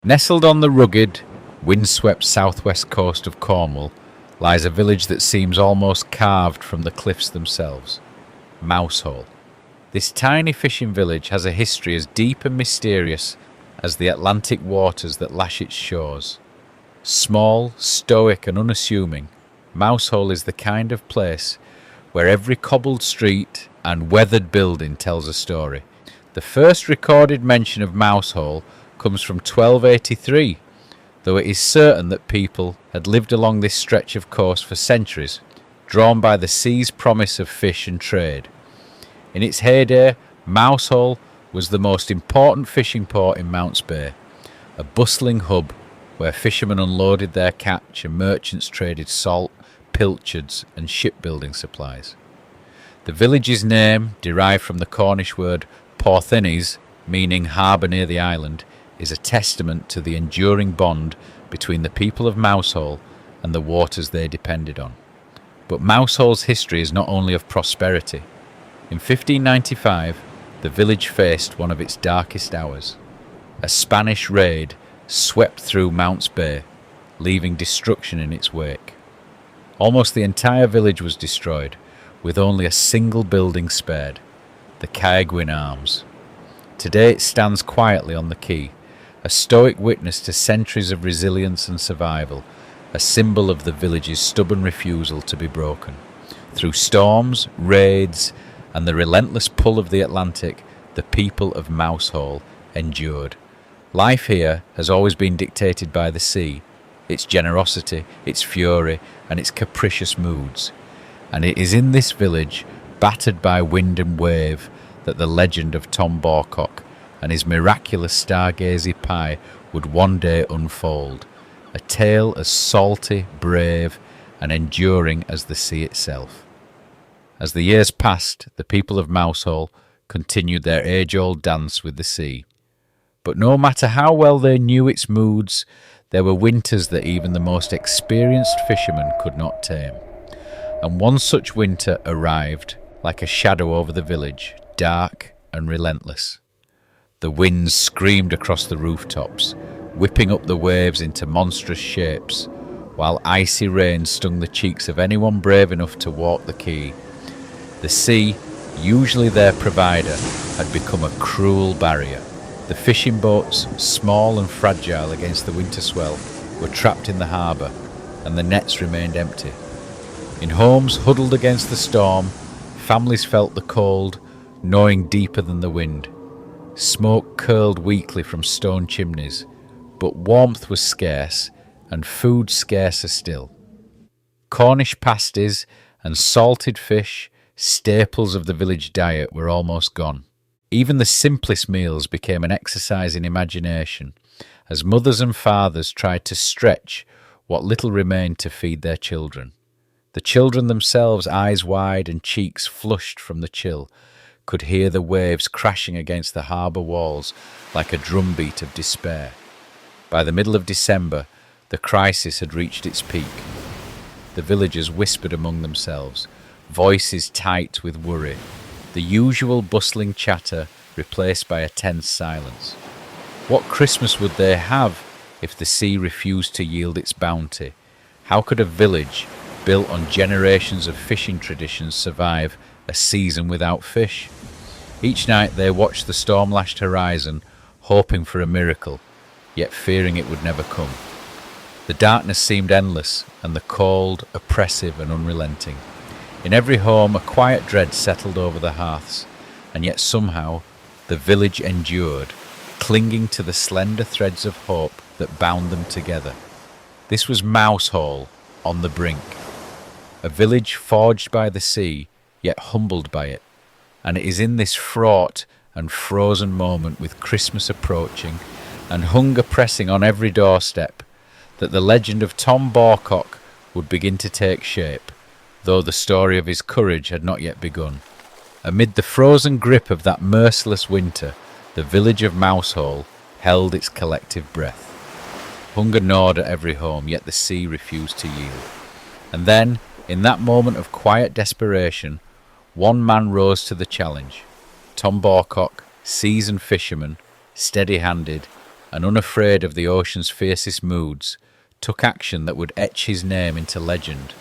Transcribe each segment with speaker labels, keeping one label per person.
Speaker 1: Nestled on the rugged, windswept southwest coast of Cornwall lies a village that seems almost carved from the cliffs themselves, Mousehole. This tiny fishing village has a history as deep and mysterious as the Atlantic waters that lash its shores. Small, stoic and unassuming, Mousehole is the kind of place where every cobbled street and weathered building tells a story. The first recorded mention of Mousehole comes from 1283, though it is certain that people had lived along this stretch of coast for centuries, drawn by the sea's promise of fish and trade. In its heyday, Mousehole was the most important fishing port in Mounts Bay, a bustling hub where fishermen unloaded their catch and merchants traded salt, pilchards and shipbuilding supplies. The village's name, derived from the Cornish word Porthinnes, meaning harbour near the island, is a testament to the enduring bond between the people of Mousehole and the waters they depended on. But Mousehole's history is not only of prosperity. In 1595, the village faced one of its darkest hours. A Spanish raid swept through Mounts Bay, leaving destruction in its wake. Almost the entire village was destroyed, with only a single building spared, the Caegwyn Arms. Today it stands quietly on the quay, a stoic witness to centuries of resilience and survival, a symbol of the village's stubborn refusal to be broken. Through storms, raids, and the relentless pull of the Atlantic, the people of Mousehole endured. Life here has always been dictated by the sea, its generosity, its fury, and its capricious moods. And it is in this village, battered by wind and wave, that the legend of Tom Bawcock and his miraculous stargazy pie would one day unfold, a tale as salty, brave, and enduring as the sea itself. As the years passed, the people of Mousehole continued their age-old dance with the sea. But no matter how well they knew its moods, there were winters that even the most experienced fishermen could not tame. And one such winter arrived, like a shadow over the village, dark and relentless. The winds screamed across the rooftops, whipping up the waves into monstrous shapes, while icy rain stung the cheeks of anyone brave enough to walk the quay. The sea, usually their provider, had become a cruel barrier. The fishing boats, small and fragile against the winter swell, were trapped in the harbour, and the nets remained empty. In homes huddled against the storm, families felt the cold, gnawing deeper than the wind. Smoke curled weakly from stone chimneys, but warmth was scarce, and food scarcer still. Cornish pasties and salted fish, staples of the village diet, were almost gone. Even the simplest meals became an exercise in imagination, as mothers and fathers tried to stretch what little remained to feed their children. The children themselves, eyes wide and cheeks flushed from the chill, could hear the waves crashing against the harbour walls like a drumbeat of despair. By the middle of December, the crisis had reached its peak. The villagers whispered among themselves, voices tight with worry, the usual bustling chatter replaced by a tense silence. What Christmas would they have if the sea refused to yield its bounty? How could a village built on generations of fishing traditions survive a season without fish? Each night they watched the storm-lashed horizon, hoping for a miracle, yet fearing it would never come. The darkness seemed endless, and the cold, oppressive and unrelenting. In every home a quiet dread settled over the hearths, and yet somehow the village endured, clinging to the slender threads of hope that bound them together. This was Mousehole, on the brink. A village forged by the sea, yet humbled by it. And it is in this fraught and frozen moment, with Christmas approaching and hunger pressing on every doorstep, that the legend of Tom Bawcock would begin to take shape, though the story of his courage had not yet begun. Amid the frozen grip of that merciless winter, the village of Mousehole held its collective breath. Hunger gnawed at every home, yet the sea refused to yield. And then, in that moment of quiet desperation, one man rose to the challenge. Tom Bawcock, seasoned fisherman, steady-handed, and unafraid of the ocean's fiercest moods, took action that would etch his name into legend.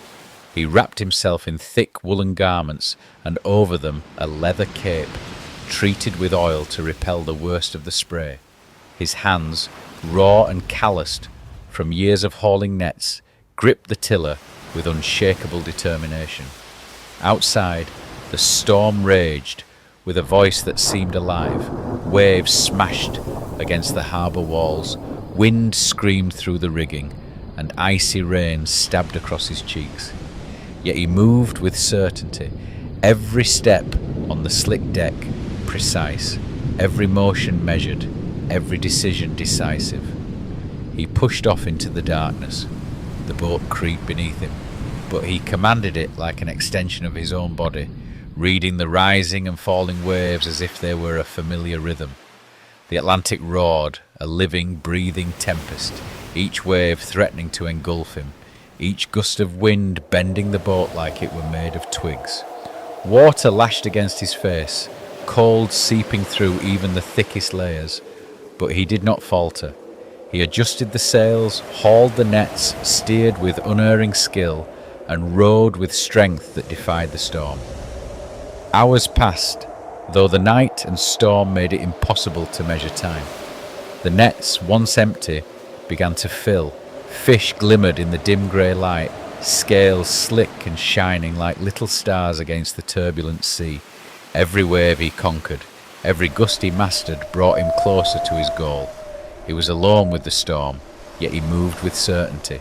Speaker 1: He wrapped himself in thick woolen garments and over them a leather cape, treated with oil to repel the worst of the spray. His hands, raw and calloused from years of hauling nets, gripped the tiller with unshakable determination. Outside, the storm raged with a voice that seemed alive. Waves smashed against the harbour walls, wind screamed through the rigging, and icy rain stabbed across his cheeks. Yet he moved with certainty, every step on the slick deck precise, every motion measured, every decision decisive. He pushed off into the darkness. The boat creaked beneath him, but he commanded it like an extension of his own body, reading the rising and falling waves as if they were a familiar rhythm. The Atlantic roared, a living, breathing tempest, each wave threatening to engulf him, each gust of wind bending the boat like it were made of twigs. Water lashed against his face, cold seeping through even the thickest layers, but he did not falter. He adjusted the sails, hauled the nets, steered with unerring skill, and rowed with strength that defied the storm. Hours passed, though the night and storm made it impossible to measure time. The nets, once empty, began to fill. Fish glimmered in the dim grey light, scales slick and shining like little stars against the turbulent sea. Every wave he conquered, every gust he mastered brought him closer to his goal. He was alone with the storm, yet he moved with certainty,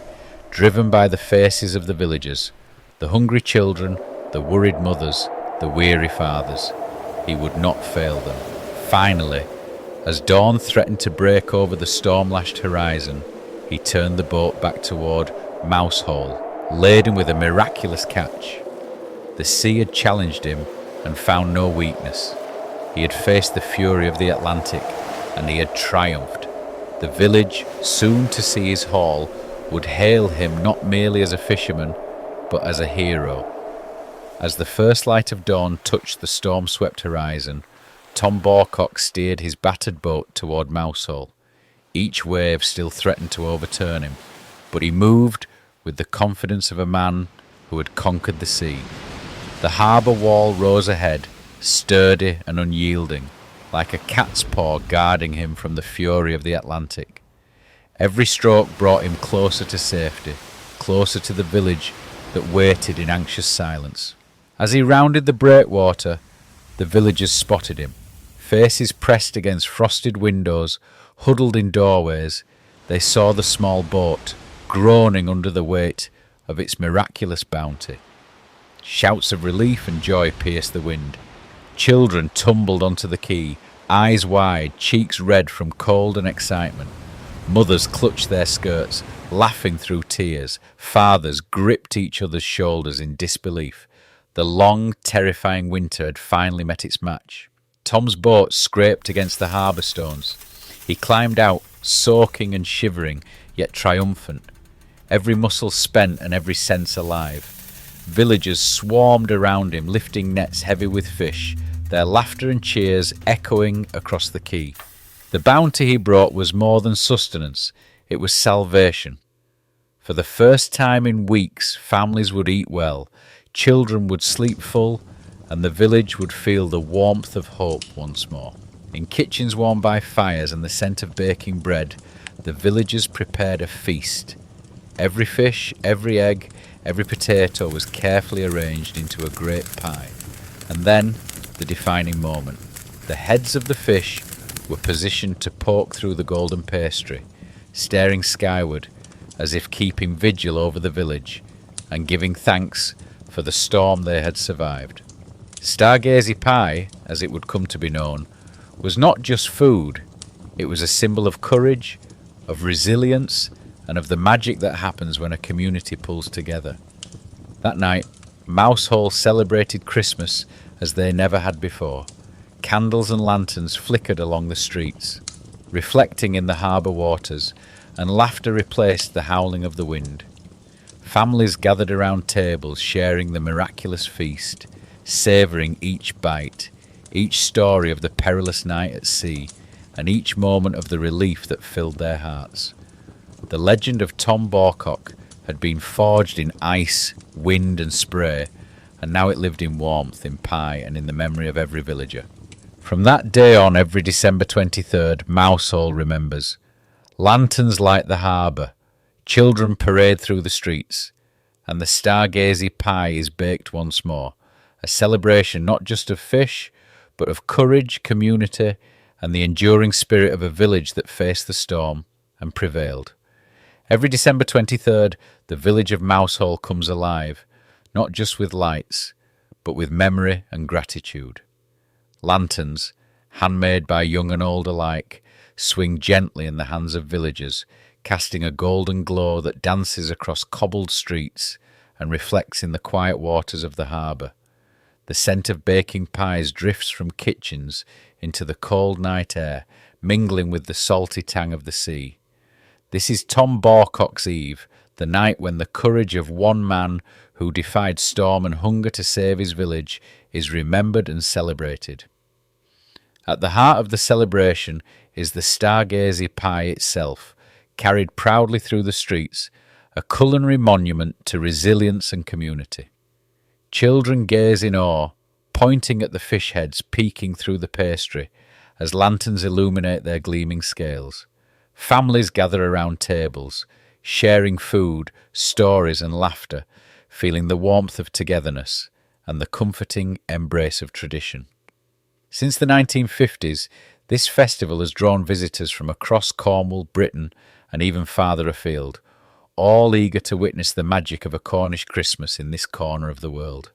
Speaker 1: driven by the faces of the villagers, the hungry children, the worried mothers, the weary fathers. He would not fail them. Finally, as dawn threatened to break over the storm-lashed horizon, he turned the boat back toward Mousehole, laden with a miraculous catch. The sea had challenged him and found no weakness. He had faced the fury of the Atlantic, and he had triumphed. The village, soon to see his haul, would hail him not merely as a fisherman, but as a hero. As the first light of dawn touched the storm-swept horizon, Tom Bawcock steered his battered boat toward Mousehole. Each wave still threatened to overturn him, but he moved with the confidence of a man who had conquered the sea. The harbour wall rose ahead, sturdy and unyielding, like a cat's paw guarding him from the fury of the Atlantic. Every stroke brought him closer to safety, closer to the village that waited in anxious silence. As he rounded the breakwater, the villagers spotted him. Faces pressed against frosted windows, huddled in doorways, they saw the small boat, groaning under the weight of its miraculous bounty. Shouts of relief and joy pierced the wind. Children tumbled onto the quay, eyes wide, cheeks red from cold and excitement. Mothers clutched their skirts, laughing through tears. Fathers gripped each other's shoulders in disbelief. The long, terrifying winter had finally met its match. Tom's boat scraped against the harbour stones. He climbed out, soaking and shivering, yet triumphant, every muscle spent and every sense alive. Villagers swarmed around him, lifting nets heavy with fish, their laughter and cheers echoing across the quay. The bounty he brought was more than sustenance, it was salvation. For the first time in weeks, families would eat well, children would sleep full, and the village would feel the warmth of hope once more. In kitchens warmed by fires and the scent of baking bread, the villagers prepared a feast. Every fish, every egg, every potato was carefully arranged into a great pie. And then, the defining moment. The heads of the fish were positioned to poke through the golden pastry, staring skyward as if keeping vigil over the village and giving thanks for the storm they had survived. Stargazy pie, as it would come to be known, was not just food, it was a symbol of courage, of resilience, and of the magic that happens when a community pulls together. That night, Mousehole celebrated Christmas as they never had before. Candles and lanterns flickered along the streets, reflecting in the harbour waters, and laughter replaced the howling of the wind. Families gathered around tables, sharing the miraculous feast, savouring each bite, each story of the perilous night at sea, and each moment of the relief that filled their hearts. The legend of Tom Bawcock had been forged in ice, wind and spray, and now it lived in warmth, in pie and in the memory of every villager. From that day on, every December 23rd, Mousehole remembers. Lanterns light the harbour, children parade through the streets, and the stargazy pie is baked once more, a celebration not just of fish, but of courage, community, and the enduring spirit of a village that faced the storm and prevailed. Every December 23rd, the village of Mousehole comes alive, not just with lights, but with memory and gratitude. Lanterns, handmade by young and old alike, swing gently in the hands of villagers, casting a golden glow that dances across cobbled streets and reflects in the quiet waters of the harbour. The scent of baking pies drifts from kitchens into the cold night air, mingling with the salty tang of the sea. This is Tom Bawcock's Eve, the night when the courage of one man who defied storm and hunger to save his village is remembered and celebrated. At the heart of the celebration is the stargazy pie itself, carried proudly through the streets, a culinary monument to resilience and community. Children gaze in awe, pointing at the fish heads peeking through the pastry as lanterns illuminate their gleaming scales. Families gather around tables, sharing food, stories and laughter, feeling the warmth of togetherness and the comforting embrace of tradition. Since the 1950s, this festival has drawn visitors from across Cornwall, Britain, and even farther afield, all eager to witness the magic of a Cornish Christmas in this corner of the world.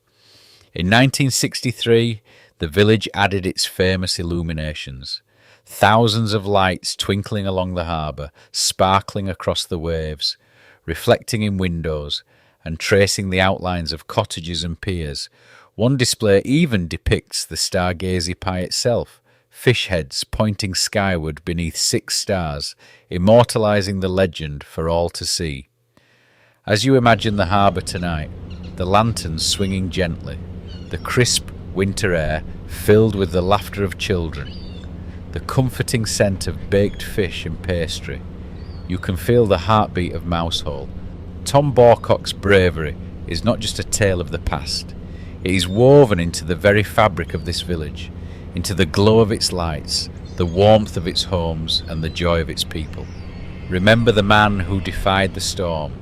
Speaker 1: In 1963, the village added its famous illuminations. Thousands of lights twinkling along the harbour, sparkling across the waves, reflecting in windows, and tracing the outlines of cottages and piers. One display even depicts the stargazy pie itself, fish heads pointing skyward beneath 6 stars, immortalising the legend for all to see. As you imagine the harbour tonight, the lanterns swinging gently, the crisp winter air filled with the laughter of children, the comforting scent of baked fish and pastry, you can feel the heartbeat of Mousehole. Tom Bawcock's bravery is not just a tale of the past. It is woven into the very fabric of this village, into the glow of its lights, the warmth of its homes, and the joy of its people. Remember the man who defied the storm,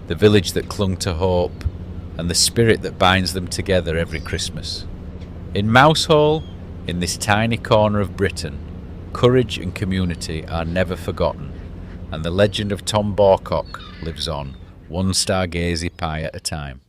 Speaker 1: the village that clung to hope, and the spirit that binds them together every Christmas. In Mousehole, in this tiny corner of Britain, courage and community are never forgotten, and the legend of Tom Bawcock lives on, one stargazy pie at a time.